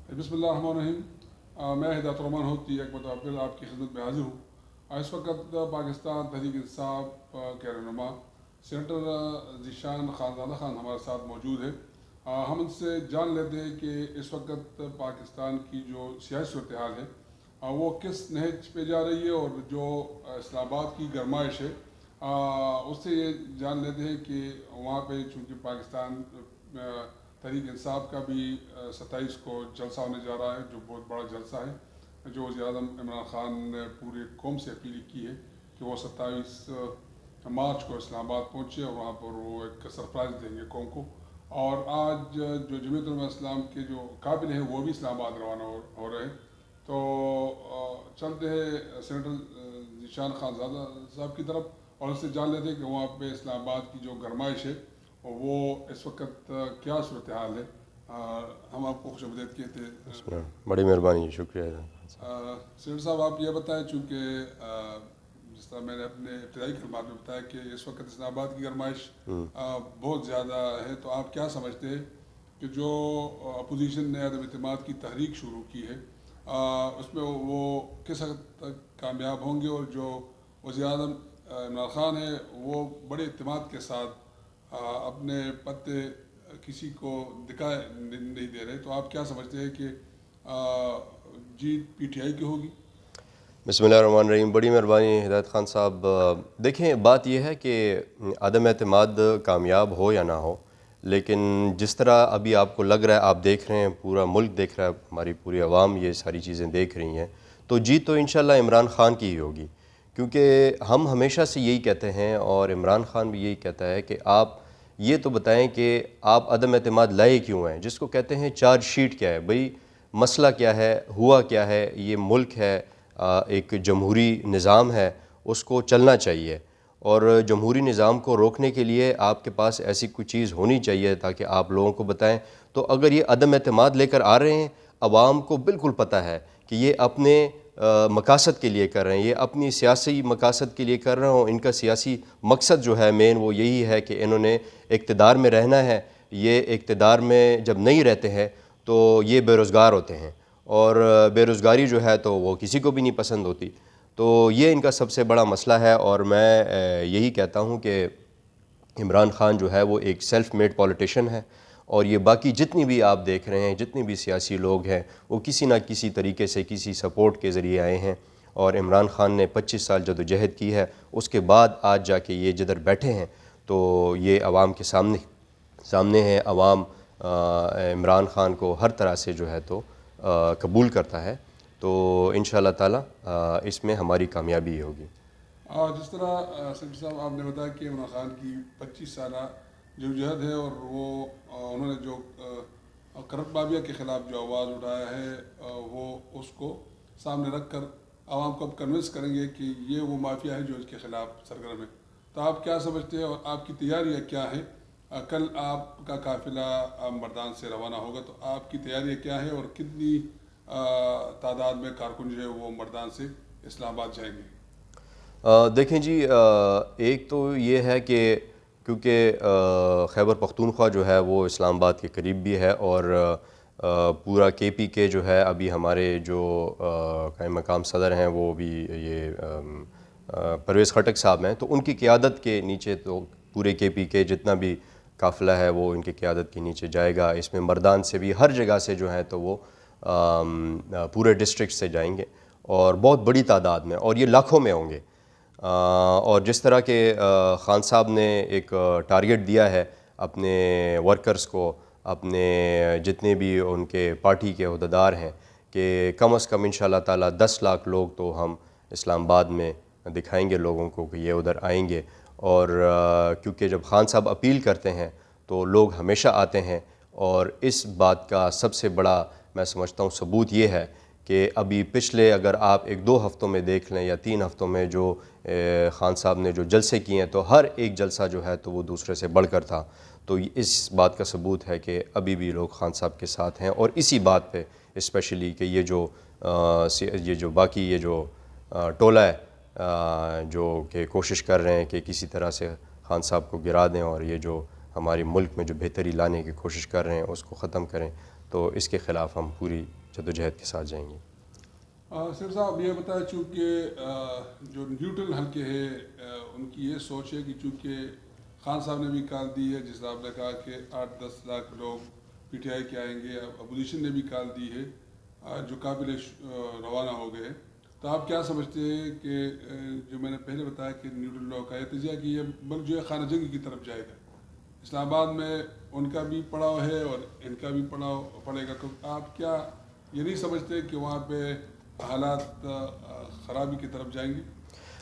بسم اللہ الرحمن الرحیم. میں ہدایت الرحمان ہوتی ایک مرتبہ پھر آپ کی خدمت میں حاضر ہوں. اس وقت پاکستان تحریک انصاف کے رہنما سینیٹر ذیشان خانزادہ خان ہمارے ساتھ موجود ہے. ہم ان سے جان لیتے ہیں کہ اس وقت پاکستان کی جو سیاسی صورتحال ہے وہ کس نہج پہ جا رہی ہے، اور جو اسلام آباد کی گرمائش ہے اس سے یہ جان لیتے ہیں کہ وہاں پہ چونکہ پاکستان تحریک انصاف کا بھی 27 کو جلسہ ہونے جا رہا ہے، جو بہت بڑا جلسہ ہے، جو وزیر اعظم عمران خان نے پوری قوم سے اپیل کی ہے کہ وہ 27 مارچ کو اسلام آباد پہنچے اور وہاں پر وہ ایک سرپرائز دیں گے قوم کو. اور آج جو جمعیت علماء اسلام کے جو قابل ہیں وہ بھی اسلام آباد روانہ ہو رہے ہیں. تو چلتے ہیں سینیٹر ذیشان خانزادہ صاحب کی طرف اور اس سے جان لیتے ہیں کہ وہاں پہ اسلام آباد کی جو گرمائش ہے وہ اس وقت کیا صورتحال ہے. ہم آپ کو خوش آمدید کہتے ہیں. بڑی مہربانی، شکریہ. سینیٹر صاحب آپ یہ بتائیں، چونکہ جس طرح میں نے اپنے ابتدائی کلمات میں بتایا کہ اس وقت اسلام آباد کی گرمائش بہت زیادہ ہے، تو آپ کیا سمجھتے ہیں کہ جو اپوزیشن نے عدم اعتماد کی تحریک شروع کی ہے اس میں وہ کس حد تک کامیاب ہوں گے، اور جو وزیر اعظم عمران خان ہے وہ بڑے اعتماد کے ساتھ اپنے پتے کسی کو دکھائے نہیں دے رہے، تو آپ کیا سمجھتے ہیں کہ جیت پی ٹی آئی کی ہوگی؟ بسم اللہ الرحمن الرحیم. بڑی مہربانی ہدایت خان صاحب. دیکھیں، بات یہ ہے کہ عدم اعتماد کامیاب ہو یا نہ ہو، لیکن جس طرح ابھی آپ کو لگ رہا ہے، آپ دیکھ رہے ہیں، پورا ملک دیکھ رہا ہے، ہماری پوری عوام یہ ساری چیزیں دیکھ رہی ہیں، تو جیت تو انشاءاللہ عمران خان کی ہی ہوگی. کیونکہ ہم ہمیشہ سے یہی کہتے ہیں، اور عمران خان بھی یہی کہتا ہے کہ آپ یہ تو بتائیں کہ آپ عدم اعتماد لائے کیوں ہیں، جس کو کہتے ہیں چارج شیٹ کیا ہے. بھئی مسئلہ کیا ہے، ہوا کیا ہے. یہ ملک ہے، ایک جمہوری نظام ہے، اس کو چلنا چاہیے، اور جمہوری نظام کو روکنے کے لیے آپ کے پاس ایسی کوئی چیز ہونی چاہیے تاکہ آپ لوگوں کو بتائیں. تو اگر یہ عدم اعتماد لے کر آ رہے ہیں، عوام کو بالکل پتہ ہے کہ یہ اپنے مقاصد کے لیے کر رہے ہیں، یہ اپنی سیاسی مقاصد کے لیے کر رہے ہوں. ان کا سیاسی مقصد جو ہے مین وہ یہی ہے کہ انہوں نے اقتدار میں رہنا ہے. یہ اقتدار میں جب نہیں رہتے ہیں تو یہ بے روزگار ہوتے ہیں، اور بے روزگاری جو ہے تو وہ کسی کو بھی نہیں پسند ہوتی. تو یہ ان کا سب سے بڑا مسئلہ ہے، اور میں یہی کہتا ہوں کہ عمران خان جو ہے وہ ایک سیلف میڈ پولیٹیشین ہے، اور یہ باقی جتنی بھی آپ دیکھ رہے ہیں، جتنے بھی سیاسی لوگ ہیں، وہ کسی نہ کسی طریقے سے کسی سپورٹ کے ذریعے آئے ہیں. اور عمران خان نے 25 سال جدوجہد کی ہے، اس کے بعد آج جا کے یہ جدھر بیٹھے ہیں تو یہ عوام کے سامنے ہیں. عوام عمران خان کو ہر طرح سے جو ہے تو قبول کرتا ہے. تو انشاءاللہ تعالی اس میں ہماری کامیابی ہوگی. جس طرح سینیٹر صاحب آپ نے بتایا کہ عمران خان کی 25 سالہ جدوجہد ہے، اور وہ انہوں نے جو کرپٹ مافیا کے خلاف جو آواز اٹھایا ہے وہ اس کو سامنے رکھ کر عوام کو اب کنونس کریں گے کہ یہ وہ مافیا ہے جو اس کے خلاف سرگرم ہے. تو آپ کیا سمجھتے ہیں اور آپ کی تیاریاں کیا ہیں؟ کل آپ کا قافلہ مردان سے روانہ ہوگا، تو آپ کی تیاریاں کیا ہیں، اور کتنی تعداد میں کارکن جو ہے وہ مردان سے اسلام آباد جائیں گے؟ دیکھیں جی، ایک تو یہ ہے کہ کیونکہ خیبر پختونخوا جو ہے وہ اسلام آباد کے قریب بھی ہے، اور پورا کے پی کے جو ہے ابھی ہمارے جو قائم مقام صدر ہیں وہ بھی یہ پرویز خٹک صاحب ہیں، تو ان کی قیادت کے نیچے تو پورے کے پی کے جتنا بھی قافلہ ہے وہ ان کی قیادت کے نیچے جائے گا. اس میں مردان سے بھی ہر جگہ سے جو ہے تو وہ پورے ڈسٹرکٹ سے جائیں گے، اور بہت بڑی تعداد میں، اور یہ لاکھوں میں ہوں گے. اور جس طرح کہ خان صاحب نے ایک ٹارگٹ دیا ہے اپنے ورکرز کو، اپنے جتنے بھی ان کے پارٹی کے عہدیدار ہیں، کہ کم از کم انشاءاللہ تعالی 10 لاکھ لوگ تو ہم اسلام آباد میں دکھائیں گے لوگوں کو کہ یہ ادھر آئیں گے. اور کیونکہ جب خان صاحب اپیل کرتے ہیں تو لوگ ہمیشہ آتے ہیں، اور اس بات کا سب سے بڑا میں سمجھتا ہوں ثبوت یہ ہے کہ ابھی پچھلے اگر آپ 1-2 ہفتوں میں دیکھ لیں یا 3 ہفتوں میں جو خان صاحب نے جو جلسے کیے ہیں، تو ہر ایک جلسہ جو ہے تو وہ دوسرے سے بڑھ کر تھا. تو اس بات کا ثبوت ہے کہ ابھی بھی لوگ خان صاحب کے ساتھ ہیں. اور اسی بات پہ اسپیشلی کہ یہ جو باقی یہ جو ٹولہ ہے جو کہ کوشش کر رہے ہیں کہ کسی طرح سے خان صاحب کو گرا دیں، اور یہ جو ہمارے ملک میں جو بہتری لانے کی کوشش کر رہے ہیں اس کو ختم کریں، تو اس کے خلاف ہم پوری جدوجہد کے ساتھ جائیں گے۔ سر صاحب یہ بتائیں، چونکہ جو نیوٹرل حلقے ہیں ان کی یہ سوچ ہے کہ چونکہ خان صاحب نے بھی کال دی ہے، جس طرح آپ نے کہا کہ 8-10 لاکھ لوگ پی ٹی آئی کے آئیں گے، اپوزیشن نے بھی کال دی ہے جو قابل روانہ ہو گئے، تو آپ کیا سمجھتے ہیں کہ جو میں نے پہلے بتایا کہ نیوٹرل لوگ کا ارتجاع کہ یہ ملک جو ہے خانہ جنگی کی طرف جائے گا، اسلام آباد میں ان کا بھی پڑاؤ ہے اور ان کا بھی پڑاؤ پڑے گا، تو آپ کیا یہ نہیں سمجھتے کہ وہاں پہ حالات خرابی کی طرف جائیں گے؟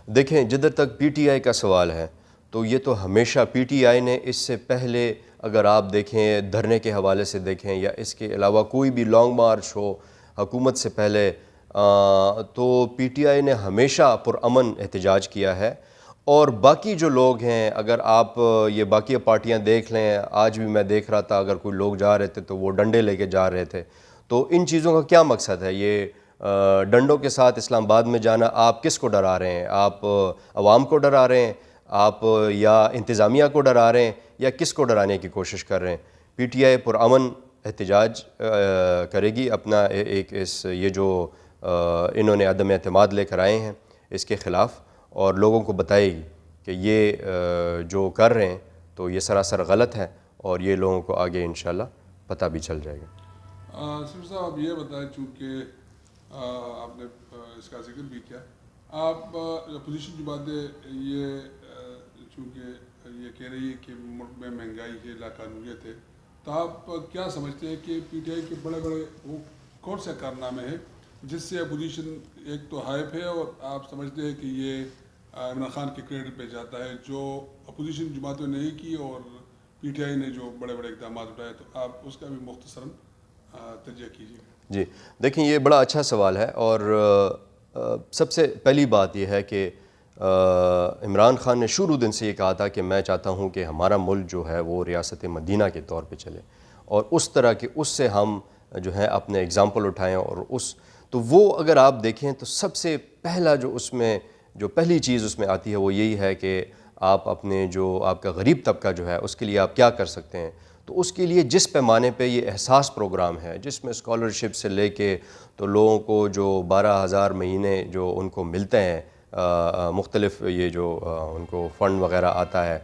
دیکھیں، جدھر تک پی ٹی آئی کا سوال ہے تو یہ تو ہمیشہ پی ٹی آئی نے اس سے پہلے، اگر آپ دیکھیں دھرنے کے حوالے سے دیکھیں یا اس کے علاوہ کوئی بھی لانگ مارچ ہو حکومت سے پہلے، تو پی ٹی آئی نے ہمیشہ پرامن احتجاج کیا ہے۔ اور باقی جو لوگ ہیں، اگر آپ یہ باقی پارٹیاں دیکھ لیں، آج بھی میں دیکھ رہا تھا اگر کوئی لوگ جا رہے تھے تو وہ ڈنڈے لے کے جا رہے تھے، تو ان چیزوں کا کیا مقصد ہے؟ یہ ڈنڈوں کے ساتھ اسلام آباد میں جانا، آپ کس کو ڈرا رہے ہیں؟ آپ عوام کو ڈرا رہے ہیں، آپ یا انتظامیہ کو ڈرا رہے ہیں، یا کس کو ڈرانے کی کوشش کر رہے ہیں؟ پی ٹی آئی پرامن احتجاج کرے گی اپنا یہ جو انہوں نے عدم اعتماد لے کر آئے ہیں اس کے خلاف، اور لوگوں کو بتائے گی کہ یہ جو کر رہے ہیں تو یہ سراسر غلط ہے، اور یہ لوگوں کو آگے انشاءاللہ پتہ بھی چل جائے گا۔ صرف صاحب آپ یہ بتائیں، چونکہ آپ نے اس کا ذکر بھی کیا، آپ اپوزیشن کی باتیں یہ چونکہ یہ کہہ رہی ہے کہ ملک میں مہنگائی ہے، لاقانونیت ہے، تو آپ کیا سمجھتے ہیں کہ پی ٹی آئی کے بڑے بڑے وہ کون سے کارنامے ہیں جس سے اپوزیشن ایک تو ہائپ ہے، اور آپ سمجھتے ہیں کہ یہ عمران خان کے کریڈٹ پہ جاتا ہے، جو اپوزیشن جماعتوں نے نہیں کی اور پی ٹی آئی نے جو بڑے بڑے اقدامات اٹھائے، تو آپ اس کا بھی مختصراً تجزیہ کیجیے۔ جی دیکھیں، یہ بڑا اچھا سوال ہے، اور سب سے پہلی بات یہ ہے کہ عمران خان نے شروع دن سے یہ کہا تھا کہ میں چاہتا ہوں کہ ہمارا ملک جو ہے وہ ریاست مدینہ کے طور پہ چلے، اور اس طرح کے اس سے ہم جو ہے اپنے اگزامپل اٹھائیں، اور تو وہ اگر آپ دیکھیں تو سب سے پہلا جو اس میں جو پہلی چیز اس میں آتی ہے وہ یہی ہے کہ آپ اپنے جو آپ کا غریب طبقہ جو ہے اس کے لیے آپ کیا کر سکتے ہیں۔ تو اس کے لیے جس پیمانے پہ یہ احساس پروگرام ہے، جس میں اسکالرشپ سے لے کے تو لوگوں کو جو 12,000 مہینے جو ان کو ملتے ہیں، مختلف یہ جو ان کو فنڈ وغیرہ آتا ہے،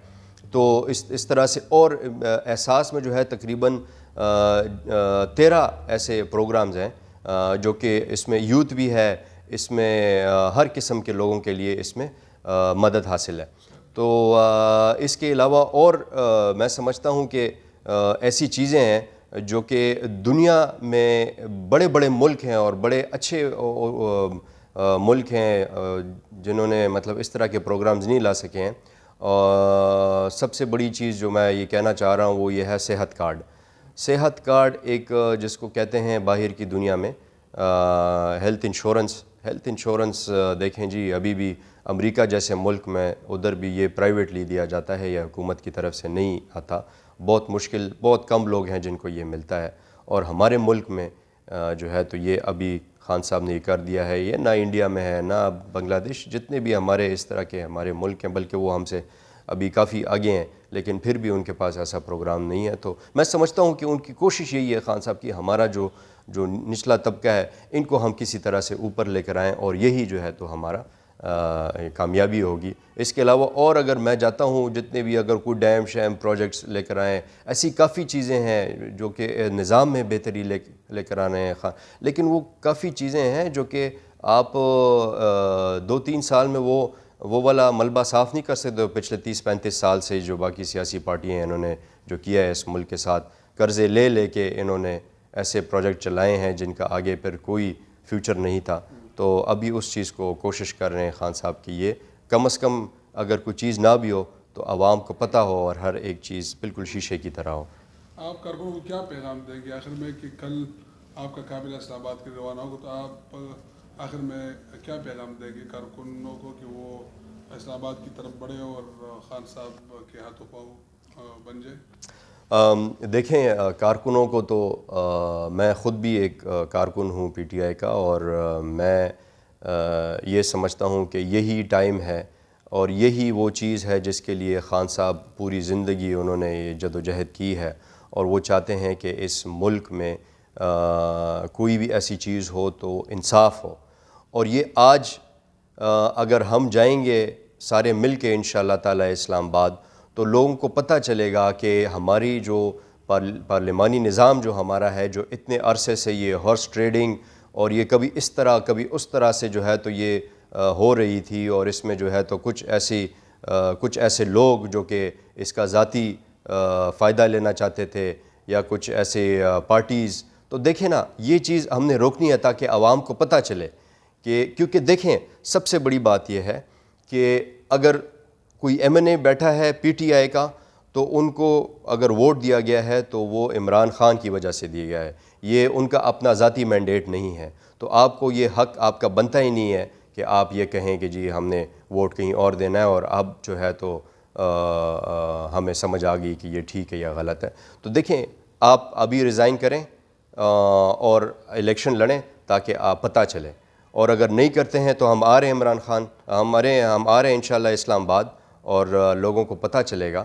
تو اس طرح سے، اور احساس میں جو ہے تقریباً 13 ایسے پروگرامز ہیں جو کہ اس میں یوتھ بھی ہے، اس میں ہر قسم کے لوگوں کے لیے اس میں مدد حاصل ہے۔ تو اس کے علاوہ اور میں سمجھتا ہوں کہ ایسی چیزیں ہیں جو کہ دنیا میں بڑے بڑے ملک ہیں اور بڑے اچھے ملک ہیں جنہوں نے مطلب اس طرح کے پروگرامز نہیں لا سکے ہیں۔ سب سے بڑی چیز جو میں یہ کہنا چاہ رہا ہوں وہ یہ ہے صحت کارڈ۔ صحت کارڈ ایک جس کو کہتے ہیں باہر کی دنیا میں ہیلتھ انشورنس دیکھیں جی، ابھی بھی امریکہ جیسے ملک میں ادھر بھی یہ پرائیویٹلی دیا جاتا ہے، یہ حکومت کی طرف سے نہیں آتا، بہت مشکل، بہت کم لوگ ہیں جن کو یہ ملتا ہے، اور ہمارے ملک میں جو ہے تو یہ ابھی خان صاحب نے یہ کر دیا ہے، یہ نہ انڈیا میں ہے نہ بنگلہ دیش، جتنے بھی ہمارے اس طرح کے ہمارے ملک ہیں، بلکہ وہ ہم سے ابھی کافی آگے ہیں، لیکن پھر بھی ان کے پاس ایسا پروگرام نہیں ہے۔ تو میں سمجھتا ہوں کہ ان کی کوشش یہی ہے خان صاحب کی ہمارا جو نچلا طبقہ ہے ان کو ہم کسی طرح سے اوپر لے کر آئیں، اور یہی جو ہے تو ہمارا کامیابی ہوگی۔ اس کے علاوہ اور اگر میں جاتا ہوں جتنے بھی اگر کوئی ڈیم شیم پروجیکٹس لے کر آئیں، ایسی کافی چیزیں ہیں جو کہ نظام میں بہتری لے کر آنے ہیں، لیکن وہ کافی چیزیں ہیں جو کہ آپ 2-3 سال میں وہ والا ملبہ صاف نہیں کر سکتے۔ پچھلے 30-35 سال سے جو باقی سیاسی پارٹیاں ہیں انہوں نے جو کیا ہے اس ملک کے ساتھ، قرضے لے کے انہوں نے ایسے پروجیکٹ چلائے ہیں جن کا آگے پھر کوئی فیوچر نہیں تھا۔ تو ابھی اس چیز کو کوشش کر رہے ہیں خان صاحب کی، یہ کم از کم اگر کوئی چیز نہ بھی ہو تو عوام کو پتہ ہو اور ہر ایک چیز بالکل شیشے کی طرح ہو۔ آپ کارکنوں کو کیا پیغام دیں گے آخر میں کہ کل آپ کا قابل اسلام آباد کے روانہ ہوگا، تو آپ آخر میں کیا پیغام دیں گے کارکنوں کو کہ وہ اسلام آباد کی طرف بڑھے اور خان صاحب کے ہاتھوں پاؤں بن جائے؟ دیکھیں، کارکنوں کو تو میں خود بھی ایک کارکن ہوں پی ٹی آئی کا، اور میں یہ سمجھتا ہوں کہ یہی ٹائم ہے اور یہی وہ چیز ہے جس کے لیے خان صاحب پوری زندگی انہوں نے یہ جد و جہد کی ہے، اور وہ چاہتے ہیں کہ اس ملک میں کوئی بھی ایسی چیز ہو تو انصاف ہو. اور یہ آج اگر ہم جائیں گے سارے مل کے انشاءاللہ تعالی اسلام آباد تو لوگوں کو پتہ چلے گا کہ ہماری جو پارلیمانی نظام جو ہمارا ہے، جو اتنے عرصے سے یہ ہارس ٹریڈنگ اور یہ کبھی اس طرح کبھی اس طرح سے جو ہے تو یہ ہو رہی تھی، اور اس میں جو ہے تو کچھ ایسے لوگ جو کہ اس کا ذاتی فائدہ لینا چاہتے تھے، یا کچھ ایسے پارٹیز. تو دیکھیں نا، یہ چیز ہم نے روکنی ہے تاکہ عوام کو پتہ چلے کہ، کیونکہ دیکھیں سب سے بڑی بات یہ ہے کہ اگر کوئی ایم این اے بیٹھا ہے پی ٹی آئی کا، تو ان کو اگر ووٹ دیا گیا ہے تو وہ عمران خان کی وجہ سے دیا گیا ہے، یہ ان کا اپنا ذاتی مینڈیٹ نہیں ہے. تو آپ کو یہ حق آپ کا بنتا ہی نہیں ہے کہ آپ یہ کہیں کہ جی ہم نے ووٹ کہیں اور دینا ہے، اور اب جو ہے تو ہمیں سمجھ آ گئی کہ یہ ٹھیک ہے یا غلط ہے. تو دیکھیں، آپ ابھی ریزائن کریں اور الیکشن لڑیں تاکہ آپ پتہ چلے. اور اگر نہیں کرتے ہیں تو ہم آ رہے ہیں عمران خان، ہم آ رہے ہیں انشاءاللہ اسلام آباد، اور لوگوں کو پتہ چلے گا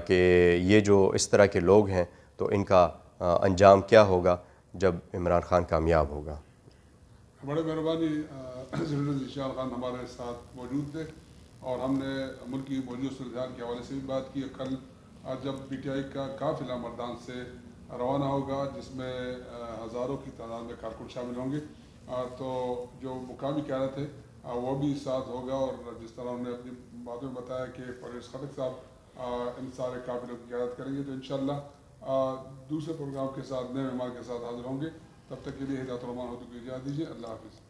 کہ یہ جو اس طرح کے لوگ ہیں تو ان کا انجام کیا ہوگا جب عمران خان کامیاب ہوگا. بڑے مہربانی سینیٹر ذیشان خان ہمارے ساتھ موجود تھے، اور ہم نے ملک کی موجودہ صورتحال کے حوالے سے بھی بات کی. کل جب پی ٹی آئی کا قافلہ مردان سے روانہ ہوگا، جس میں ہزاروں کی تعداد میں کارکن شامل ہوں گے، تو جو مقامی قیادت ہے وہ بھی ساتھ ہوگا. اور جس طرح انہوں نے اپنی باتوں میں بتایا کہ پرویز خٹک صاحب ان سارے قافلوں کی قیادت کریں گے، تو انشاءاللہ دوسرے پروگرام کے ساتھ نئے مہمان کے ساتھ حاضر ہوں گے. تب تک کے لیے ہدایت الرحمان ہوتے کو اجازت دیجیے. اللہ حافظ.